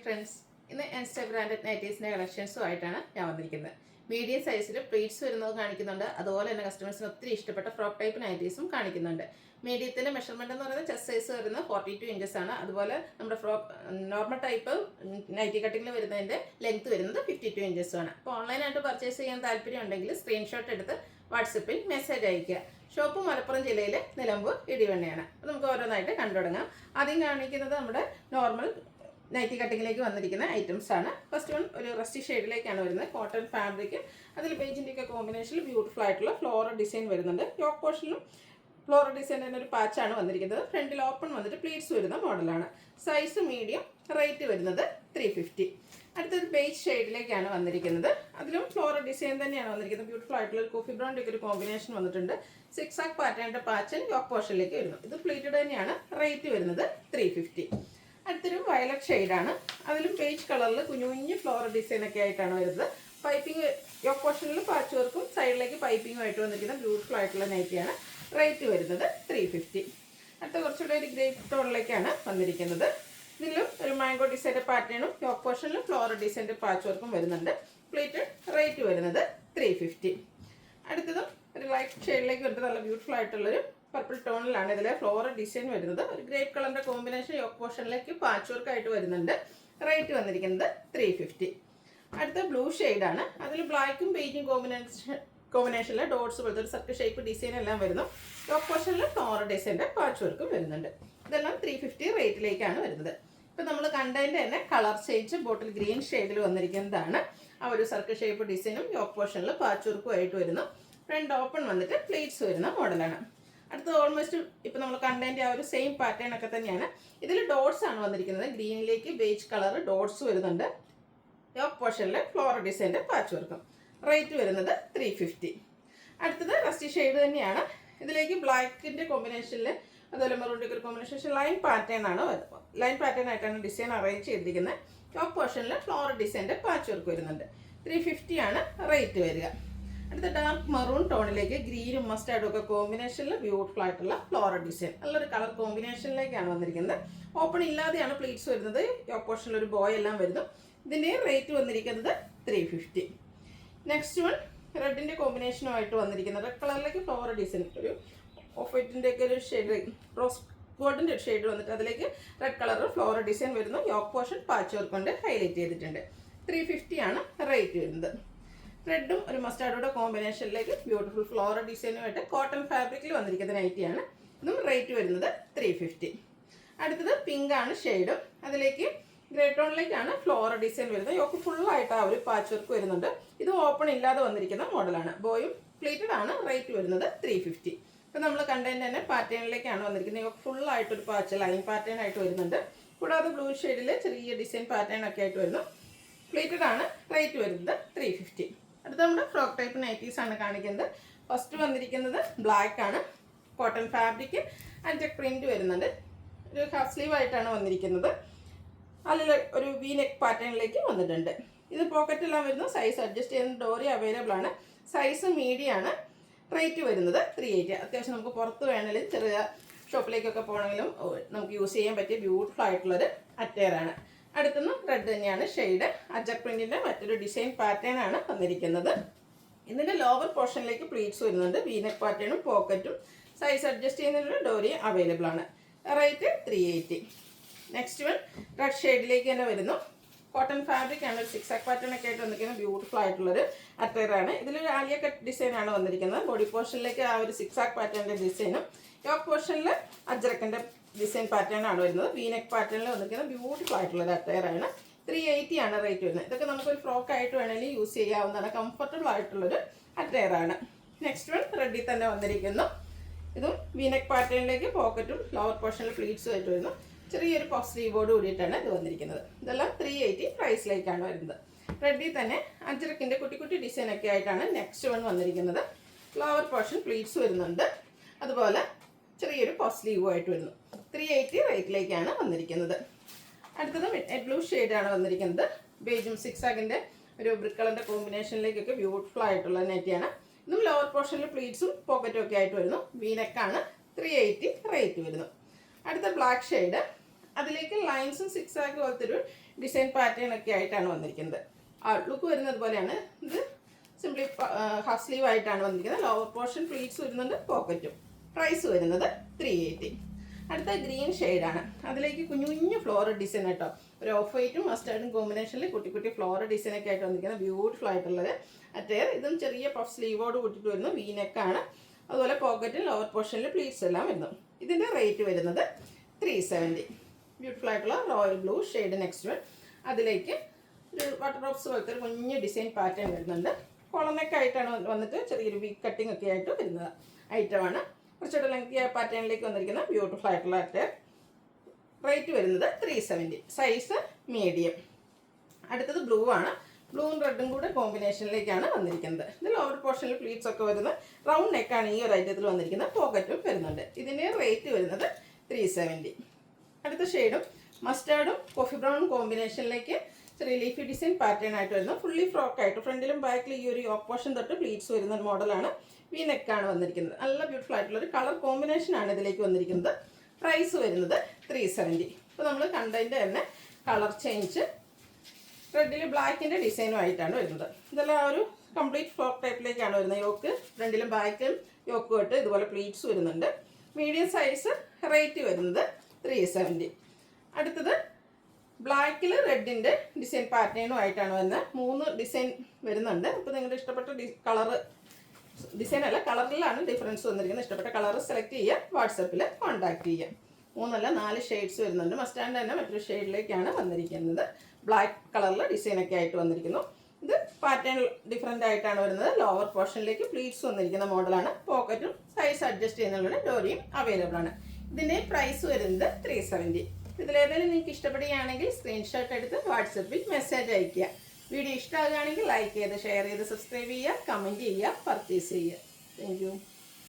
Friends, ഇന്ന് എൻസ്റ്റ branded നൈറ്റീസിൻ്റെ കളക്ഷൻസുമായിട്ടാണ് ഞാൻ വന്നിരിക്കുന്നത്. മീഡിയം സൈസിൽ പ്ലീറ്റ്സ് വരുന്നത് കാണിക്കുന്നുണ്ട്. അതുപോലെ തന്നെ കസ്റ്റമേഴ്സിന് ഒത്തിരി ഇഷ്ടപ്പെട്ട ഫ്രോക്ക് ടൈപ്പ് നൈറ്റീസും കാണിക്കുന്നുണ്ട്. മീഡിയത്തിൻ്റെ മെഷർമെൻറ്റ് എന്ന് പറയുന്നത് ചെസ്റ്റ് സൈസ് വരുന്നത് 42 ഇഞ്ചസ് ആണ്. അതുപോലെ നമ്മുടെ ഫ്രോക്ക് നോർമൽ ടൈപ്പ് നൈറ്റി കട്ടിങ്ങിൽ വരുന്നതിൻ്റെ ലെങ്ത് വരുന്നത് 52 ഇഞ്ചസും ആണ്. അപ്പോൾ ഓൺലൈനായിട്ട് പർച്ചേസ് ചെയ്യാൻ താല്പര്യം ഉണ്ടെങ്കിൽ സ്ക്രീൻഷോട്ട് എടുത്ത് വാട്സപ്പിൽ മെസ്സേജ് അയയ്ക്കുക. ഷോപ്പ് മലപ്പുറം ജില്ലയിൽ നിലമ്പൂർ ഇടിവണ്ണയാണ്. അപ്പോൾ നമുക്ക് ഓരോന്നായിട്ട് കണ്ടു തുടങ്ങാം. ആദ്യം കാണിക്കുന്നത് നമ്മുടെ നോർമൽ നൈറ്റി കട്ടിങ്ങിലേക്ക് വന്നിരിക്കുന്ന ഐറ്റംസ് ആണ്. ഫസ്റ്റ് വൺ ഒരു റസ്റ്റി ഷെയ്ഡിലേക്കാണ് വരുന്നത്. കോട്ടൺ ഫാബ്രിക്, അതിൽ ബേജിൻ്റെ ഒക്കെ കോമ്പിനേഷനിൽ ബ്യൂട്ടിഫുൾ ആയിട്ടുള്ള ഫ്ലോറൽ ഡിസൈൻ വരുന്നുണ്ട്. യോക്ക് പോർഷനിലും ഫ്ലോറൽ ഡിസൈൻ തന്നെ ഒരു പാച്ചാണ് വന്നിരിക്കുന്നത്. ഫ്രണ്ടിൽ ഓപ്പൺ വന്നിട്ട് പ്ലീറ്റ്സ് വരുന്ന മോഡലാണ്. സൈസ് മീഡിയം, റേറ്റ് വരുന്നത് 350. അടുത്തൊരു ബേജ് ഷെയ്ഡിലേക്കാണ് വന്നിരിക്കുന്നത്. അതിലും ഫ്ലോറൽ ഡിസൈൻ തന്നെയാണ് വന്നിരിക്കുന്നത്. ബ്യൂട്ടിഫുൾ ആയിട്ടുള്ള ഒരു കോഫി ബ്രൗണിൻ്റെ ഒക്കെ ഒരു കോമ്പിനേഷൻ വന്നിട്ടുണ്ട്. 6 ആക്ക് പാറ്റേണിൻ്റെ പാച്ചൻ യോക്ക് പോർഷനിലേക്ക് വരുന്നു. ഇത് പ്ലീറ്റഡ് തന്നെയാണ്. റേറ്റ് വരുന്നത് 350. അടുത്തൊരു വയലറ്റ് ഷെയ്ഡാണ്. അതിലും ബേജ് കളറിൽ കുഞ്ഞു കുഞ്ഞു ഫ്ലോറൽ ഡിസൈൻ ഒക്കെ ആയിട്ടാണ് വരുന്നത്. പൈപ്പിംഗ് യോക്ക് പോർഷനിൽ പാച്ച് വർക്കും സൈഡിലേക്ക് പൈപ്പിംഗും ആയിട്ട് വന്നിരിക്കുന്ന ബ്യൂട്ടിഫുൾ ആയിട്ടുള്ള നൈറ്റിയാണ്. റേറ്റ് വരുന്നത് 350. അടുത്ത കുറച്ചുകൂടെ ഒരു ഗ്രേപ്പ് ടോണിലേക്കാണ് വന്നിരിക്കുന്നത്. ഇതിലും ഒരു മാംഗോ ഡിസൈൻ്റെ പാറ്റേണും യോക്ക് പോർഷനിലും ഫ്ലോറൽ ഡിസൈൻ്റെ പാച്ച് വർക്കും വരുന്നുണ്ട്. പ്ലേറ്റഡ്, റേറ്റ് വരുന്നത് 350. അടുത്തതും ഒരു ലൈറ്റ് ഷെയ്ഡിലേക്ക് വരുന്നത് നല്ല ബ്യൂട്ടിഫുൾ ആയിട്ടുള്ളൊരു പർപ്പിൾ ടോണിലാണ് ഇതിലെ ഫ്ലോറൽ ഡിസൈൻ വരുന്നത്. ഒരു ഗ്രേപ്പ് കളറിൻ്റെ കോമ്പിനേഷൻ യോക്ക് പോർഷനിലേക്ക് പാച്ച് വർക്ക് ആയിട്ട് വരുന്നുണ്ട്. റേറ്റ് വന്നിരിക്കുന്നത് 350. അടുത്ത ബ്ലൂ ഷെയ്ഡാണ്. അതിൽ ബ്ലാക്കും ബേജും കോമ്പിനേഷനിൽ ഡോട്ട്സ് പോലത്തെ ഒരു സർക്കിൾ ഷേപ്പ് ഡിസൈൻ എല്ലാം വരുന്നു. യോക്ക് പോർഷനിൽ ഫ്ലോറൽ ഡിസൈൻ്റെ പാച്ച് വർക്കും വരുന്നുണ്ട്. ഇതെല്ലാം 350 റേറ്റിലേക്കാണ് വരുന്നത്. ഇപ്പം നമ്മൾ കണ്ടതിൻ്റെ തന്നെ കളർ ചേഞ്ച് ബോട്ടിൽ ഗ്രീൻ ഷെയ്ഡിൽ വന്നിരിക്കുന്നതാണ്. ആ ഒരു സർക്കിൾ ഷേപ്പ് ഡിസൈനും യോക്ക് പോർഷനിൽ പാച്ച് വർക്കും ആയിട്ട് വരുന്നു. ഫ്രണ്ട് ഓപ്പൺ വന്നിട്ട് പ്ലേറ്റ്സ് വരുന്ന മോഡലാണ്. അടുത്തത് ഓൾമോസ്റ്റ് ഇപ്പം നമ്മൾ കണ്ടതിൻ്റെ ആ ഒരു സെയിം പാറ്റേൺ ഒക്കെ തന്നെയാണ്. ഇതിൽ ഡോട്ട്സ് ആണ് വന്നിരിക്കുന്നത്. ഗ്രീനിലേക്ക് ബേജ് കളർ ഡോട്ട്സ് വരുന്നുണ്ട്. യോക്ക് പോർഷനിൽ ഫ്ലോറൽ ഡിസൈൻ്റെ പാച്ച് വർക്കും. റേറ്റ് വരുന്നത് 350. അടുത്തത് റസ്റ്റി ഷെയ്ഡ് തന്നെയാണ്. ഇതിലേക്ക് ബ്ലാക്കിൻ്റെ കോമ്പിനേഷനിൽ അതുപോലെ മെറൂണിൻ്റെ ഒരു കോമ്പിനേഷൻ ലൈൻ പാറ്റേൺ ആണ്. ലൈൻ പാറ്റേൺ ആയിട്ടാണ് ഡിസൈൻ അറേഞ്ച് ചെയ്തിരിക്കുന്നത്. യോക്ക് പോർഷനിൽ ഫ്ലോറൽ ഡിസൈൻ്റെ പാച്ച് വർക്ക് വരുന്നുണ്ട്. 350 ആണ് റേറ്റ് വരിക. അടുത്ത ഡാർക്ക് മെറൂൺ ടോണിലേക്ക് ഗ്രീനും മസ്റ്റാർഡും ഒക്കെ കോമ്പിനേഷനിൽ ബ്യൂട്ടിഫുൾ ആയിട്ടുള്ള ഫ്ലോറൽ ഡിസൈൻ നല്ലൊരു കളർ കോമ്പിനേഷനിലേക്കാണ് വന്നിരിക്കുന്നത്. ഓപ്പൺ ഇല്ലാതെയാണ് പ്ലീറ്റ്സ് വരുന്നത്. യോക്ക് പോർഷനിൽ ഒരു ബോയ് എല്ലാം വരുന്നു. ഇതിൻ്റെ റേറ്റ് വന്നിരിക്കുന്നത് 350. നെക്സ്റ്റ് വൺ റെഡിൻ്റെ കോമ്പിനേഷനുമായിട്ട് വന്നിരിക്കുന്നത്. റെഡ് കളറിലേക്ക് ഫ്ലോറൽ ഡിസൈൻ ഒരു ഓഫ് വൈറ്റിൻ്റെ ഒക്കെ ഒരു ഷെയ്ഡ് റോസ് ഗോൾഡിൻ്റെ ഒരു ഷെയ്ഡ് വന്നിട്ട് അതിലേക്ക് റെഡ് കളർ ഫ്ലോറൽ ഡിസൈൻ വരുന്നു. യോക്ക് പോർഷൻ പാച്ച് വർക്ക് കൊണ്ട് ഹൈലൈറ്റ് ചെയ്തിട്ടുണ്ട്. 350 ആണ് റേറ്റ് വരുന്നത്. റെഡും ഒരു മസ്റ്റാർഡോടെ കോമ്പിനേഷനിലേക്ക് ബ്യൂട്ടിഫുൾ ഫ്ലോറൽ ഡിസൈനുമായിട്ട് കോട്ടൺ ഫാബ്രിക്കിൽ വന്നിരിക്കുന്ന നൈറ്റിയാണ്. ഇതും റേറ്റ് വരുന്നത് 350. അടുത്തത് പിങ്ക് ആണ് ഷെയ്ഡും. അതിലേക്ക് ഗ്രേ ടോണിലേക്കാണ് ഫ്ലോറൽ ഡിസൈൻ വരുന്നത്. യോക്ക് ഫുള്ളായിട്ട് ആ ഒരു പാച്ച് വർക്ക് വരുന്നുണ്ട്. ഇത് ഓപ്പൺ ഇല്ലാതെ വന്നിരിക്കുന്ന മോഡലാണ്. ബോയും പ്ലീറ്റഡ് ആണ്. റേറ്റ് വരുന്നത് 350. ഇപ്പം നമ്മൾ കണ്ടതിൻ്റെ തന്നെ പാറ്റേണിലേക്കാണ് വന്നിരിക്കുന്നത്. യോക്ക് ഫുള്ളായിട്ടൊരു പാച്ച് ലൈൻ പാറ്റേൺ ആയിട്ട് വരുന്നുണ്ട്. കൂടാതെ ബ്ലൂ ഷെയ്ഡിൽ ചെറിയ ഡിസൈൻ പാറ്റേൺ ഒക്കെ ആയിട്ട് വരുന്നു. പ്ലീറ്റഡ് ആണ്. റേറ്റ് വരുന്നത് 350. അടുത്ത നമ്മുടെ ഫ്രോക്ക് ടൈപ്പ് നൈറ്റീസ് ആണ് കാണിക്കുന്നത്. ഫസ്റ്റ് വന്നിരിക്കുന്നത് ബ്ലാക്ക് ആണ്. കോട്ടൺ ഫാബ്രിക് ആൻഡ് പ്രിന്റ് വരുന്നുണ്ട്. ഒരു ഹാഫ് സ്ലീവ് ആയിട്ടാണ് വന്നിരിക്കുന്നത്. അതിൽ ഒരു വി നെക്ക് പാറ്റേണിലേക്ക് വന്നിട്ടുണ്ട്. ഇത് പോക്കറ്റെല്ലാം വരുന്നു. സൈസ് അഡ്ജസ്റ്റ് ചെയ്യുന്ന ഡോറി അവൈലബിൾ ആണ്. സൈസ് മീഡിയം ആണ്. റേറ്റ് വരുന്നത് 380. അത്യാവശ്യം നമുക്ക് പുറത്ത് വേണമെങ്കിലും ചെറിയ ഷോപ്പിലേക്കൊക്കെ പോകണമെങ്കിലും നമുക്ക് യൂസ് ചെയ്യാൻ പറ്റിയ ബ്യൂട്ടിഫുൾ ആയിട്ടുള്ളൊരു അറ്റയറാണ്. അടുത്തുനിന്ന് റെഡ് തന്നെയാണ് ഷെയ്ഡ്. അജക് പ്രിന്റിൻ്റെ മറ്റൊരു ഡിസൈൻ പാറ്റേൺ ആണ് വന്നിരിക്കുന്നത്. ഇതിൻ്റെ ലോവർ പോർഷനിലേക്ക് പ്ലീറ്റ്സ് വരുന്നുണ്ട്. വീനെക്ക് പാറ്റേണും പോക്കറ്റും സൈസ് അഡ്ജസ്റ്റ് ചെയ്യുന്നതിനുള്ള ഡോറി അവൈലബിൾ ആണ്. റേറ്റ് 380. നെക്സ്റ്റ് വൺ റെഡ് ഷെയ്ഡിലേക്ക് തന്നെ വരുന്നു. കോട്ടൺ ഫാബ്രിക് ആണ്. ഒരു 6 ആക്ക് പാറ്റേൺ ഒക്കെ ആയിട്ട് വന്നിരിക്കുന്നത് ബ്യൂട്ടിഫുൾ ആയിട്ടുള്ളൊരു അറ്റയറാണ്. ഇതിലൊരു ആലിയ കട്ട് ഡിസൈനാണ് വന്നിരിക്കുന്നത്. ബോഡി പോർഷനിലേക്ക് ആ ഒരു 6 ആക്ക് പാറ്റേണിൻ്റെ ഡിസൈനും യോക്ക് പോർഷനിൽ അജ്രക്കിൻ്റെ ഡിസൈൻ പാറ്റേൺ ആണ് വരുന്നത്. വീനെക്ക് പാറ്റേണിൽ വന്നിരിക്കുന്നത് ബ്യൂട്ടിഫുൾ ആയിട്ടുള്ളൊരു അറ്റയറാണ്. 380 ആണ് റേറ്റ് വരുന്നത്. ഇതൊക്കെ നമുക്കൊരു ഫ്രോക്ക് ആയിട്ട് വേണമെങ്കിൽ യൂസ് ചെയ്യാവുന്നതാണ്. കംഫർട്ടബിൾ ആയിട്ടുള്ളൊരു അറ്റയറാണ്. നെക്സ്റ്റ് വൺ റെഡിൽ തന്നെ വന്നിരിക്കുന്നു. ഇതും വീനെക്ക് പാറ്റേണിലേക്ക് പോക്കറ്റും ലോവർ പോർഷനിൽ പ്ലീറ്റ്സും ആയിട്ട് വരുന്നു. ചെറിയൊരു പഫ് സ്ലീവോട് കൂടിയിട്ടാണ് ഇത് വന്നിരിക്കുന്നത്. ഇതെല്ലാം 380 പ്രൈസിലേക്കാണ് വരുന്നത്. റെഡിൽ തന്നെ അജ്രക്കിൻ്റെ കുട്ടി കുട്ടി ഡിസൈനൊക്കെ ആയിട്ടാണ് നെക്സ്റ്റ് വൺ വന്നിരിക്കുന്നത്. ലോവർ പോർഷൻ പ്ലീറ്റ്സ് വരുന്നുണ്ട്. അതുപോലെ ചെറിയൊരു പഫ് സ്ലീവും ആയിട്ട് വരുന്നു. 380 റേറ്റിലേക്കാണ് വന്നിരിക്കുന്നത്. അടുത്തത് ബ്ലൂ ഷെയ്ഡാണ് വന്നിരിക്കുന്നത്. ബേജും 6 ആക്കിൻ്റെ ഒരു ബ്രിക്ക് കളറിൻ്റെ കോമ്പിനേഷനിലേക്കൊക്കെ ബ്യൂട്ടിഫുൾ ആയിട്ടുള്ള നെറ്റിയാണ്. ഇതും ലോവർ പോർഷനിൽ പ്ലീറ്റ്സും പോക്കറ്റും ഒക്കെ ആയിട്ട് വരുന്നു. വീനെക്കാണ്. 380 റേറ്റ് വരുന്നു. അടുത്ത ബ്ലാക്ക് ഷെയ്ഡ്. അതിലേക്ക് ലൈൻസും സിക്സ് ആക്ക് പോലത്തെ ഒരു ഡിസൈൻ പാറ്റേൺ ഒക്കെ ആയിട്ടാണ് വന്നിരിക്കുന്നത്. ഔട്ട്ലുക്ക് വരുന്നത് പോലെയാണ്. ഇത് സിംപ്ലി ഹാഫ് സ്ലീവ് ആയിട്ടാണ് വന്നിരിക്കുന്നത്. ലോവർ പോർഷൻ പ്ലീറ്റ്സ് വരുന്നുണ്ട്, പോക്കറ്റും. പ്രൈസ് വരുന്നത് 380. അടുത്ത ഗ്രീൻ ഷെയ്ഡാണ്. അതിലേക്ക് കുഞ്ഞു കുഞ്ഞു ഫ്ലോറൽ ഡിസൈൻ കേട്ടോ. ഒരു ഓഫ് വൈറ്റും മസ്റ്റാർഡും കോമ്പിനേഷനിൽ കുട്ടി കുട്ടി ഫ്ലോറൽ ഡിസൈനൊക്കെ ആയിട്ട് വന്നിരിക്കുന്നത് ബ്യൂട്ടിഫുൾ ആയിട്ടുള്ളത്. അറ്റയർ ഇതും ചെറിയ പഫ് സ്ലീവോട് കൂട്ടിയിട്ട് വരുന്നു. വീനെക്കാണ്. അതുപോലെ പോക്കറ്റും ലോവർ പോർഷനിൽ പ്ലീറ്റ്സ് എല്ലാം വരുന്നു. ഇതിൻ്റെ റേറ്റ് വരുന്നത് 370. ബ്യൂട്ടിഫുൾ ആയിട്ടുള്ള royal blue shade next one. അതിലേക്ക് ഒരു വാട്ടർ ഡ്രോപ്സ് പോലത്തെ ഒരു കുഞ്ഞ് ഡിസൈൻ പാറ്റേൺ വരുന്നുണ്ട്. കോളനൊക്കെ ആയിട്ടാണ് വന്നിട്ട് ചെറിയൊരു വീക്ക് കട്ടിംഗ് ഒക്കെ ആയിട്ട് വരുന്നത് ഐറ്റമാണ്. കുറച്ചുകൂടെ ലെങ്തി പാറ്റേണിലേക്ക് വന്നിരിക്കുന്ന ബ്യൂട്ടിഫുൾ ആയിട്ടുള്ള അറ്റയർ. റേറ്റ് വരുന്നത് 370. Size medium. അടുത്തത് ബ്ലൂ ആണ്. ബ്ലൂവും റെഡും കൂടെ കോമ്പിനേഷനിലേക്കാണ് വന്നിരിക്കുന്നത്. ഇത് ലോവർ പോർഷനിൽ പ്ലീറ്റ്സ് ഒക്കെ വരുന്നത്. റൗണ്ട് നെക്കാണ് ഈ ഒരു ഐറ്റത്തിൽ വന്നിരിക്കുന്നത്. പോക്കറ്റും വരുന്നുണ്ട്. ഇതിൻ്റെ റേറ്റ് വരുന്നത് 370. അടുത്ത ഷെയ്ഡും മസ്റ്റാർഡും കോഫി ബ്രൗൺ കോമ്പിനേഷനിലേക്ക് ചെറിയ ലീഫി ഡിസൈൻ പാറ്റേൺ ആയിട്ട് വരുന്നത്. ഫുള്ളി ഫ്രോക്ക് ആയിട്ട് ഫ്രണ്ടിലും ബാക്കിലും ഈ ഒരു യോക്ക് പോർഷൻ തൊട്ട് പ്ലീറ്റ്സ് വരുന്ന മോഡലാണ്. വി നെക്കാണ് വന്നിരിക്കുന്നത്. നല്ല ബ്യൂട്ടിഫുൾ ആയിട്ടുള്ള ഒരു കളർ കോമ്പിനേഷനാണ് ഇതിലേക്ക് വന്നിരിക്കുന്നത്. പ്രൈസ് വരുന്നത് 370. ഇപ്പോൾ നമ്മൾ കണ്ടതിൻ്റെ തന്നെ കളർ ചേഞ്ച് റെഡിൽ ബ്ലാക്കിൻ്റെ ഡിസൈനും ആയിട്ടാണ് വരുന്നത്. ഇതെല്ലാം ഒരു കംപ്ലീറ്റ് ഫ്രോക്ക് ടൈപ്പിലേക്കാണ് വരുന്നത്. യോക്ക് ഫ്രണ്ടിലും ബാക്കിലും യോക്ക് തൊട്ട് ഇതുപോലെ പ്ലീറ്റ്സ് വരുന്നുണ്ട്. Medium size. റേറ്റ് വരുന്നത് 370. അടുത്തത് ബ്ലാക്കിൽ റെഡിൻ്റെ ഡിസൈൻ പാറ്റേണും ആയിട്ടാണ് വരുന്നത്. 3 ഡിസൈൻ വരുന്നുണ്ട്. അപ്പോൾ നിങ്ങളുടെ ഇഷ്ടപ്പെട്ട കളറ് ഡിസൈൻ അല്ല കളറിലാണ് ഡിഫറൻസ് വന്നിരിക്കുന്നത്. ഇഷ്ടപ്പെട്ട കളർ സെലക്ട് ചെയ്യുക, വാട്സപ്പിൽ കോൺടാക്ട് ചെയ്യുക. 3 അല്ല 4 ഷെയ്ഡ്സ് വരുന്നുണ്ട്. മസ്റ്റാൻഡ് തന്നെ മറ്റൊരു ഷെയ്ഡിലേക്കാണ് വന്നിരിക്കുന്നത്. ബ്ലാക്ക് കളറിൽ ഡിസൈനൊക്കെ ആയിട്ട് വന്നിരിക്കുന്നു. ഇത് പാറ്റേൺ ഡിഫറെൻ്റ് ആയിട്ടാണ് വരുന്നത്. ലോവർ പോർഷനിലേക്ക് പ്ലീറ്റ്സ് വന്നിരിക്കുന്ന മോഡലാണ്. പോക്കറ്റും സൈസ് അഡ്ജസ്റ്റ് ചെയ്യുന്നതിനുള്ള ഡോറിയും അവൈലബിൾ ആണ്. ഇതിൻ്റെ പ്രൈസ് വരുന്നത് 370. ഇതിലേതെങ്കിലും നിങ്ങൾക്ക് ഇഷ്ടപ്പെടുകയാണെങ്കിൽ സ്ക്രീൻഷോട്ട് എടുത്ത് വാട്സപ്പിൽ മെസ്സേജ് അയയ്ക്കുക. വീഡിയോ ഇഷ്ടമാകുകയാണെങ്കിൽ ലൈക്ക് ചെയ്ത് ഷെയർ ചെയ്ത് സബ്സ്ക്രൈബ് ചെയ്യുക, കമൻറ്റ് ചെയ്യുക, പർച്ചേസ് ചെയ്യുക. Thank you.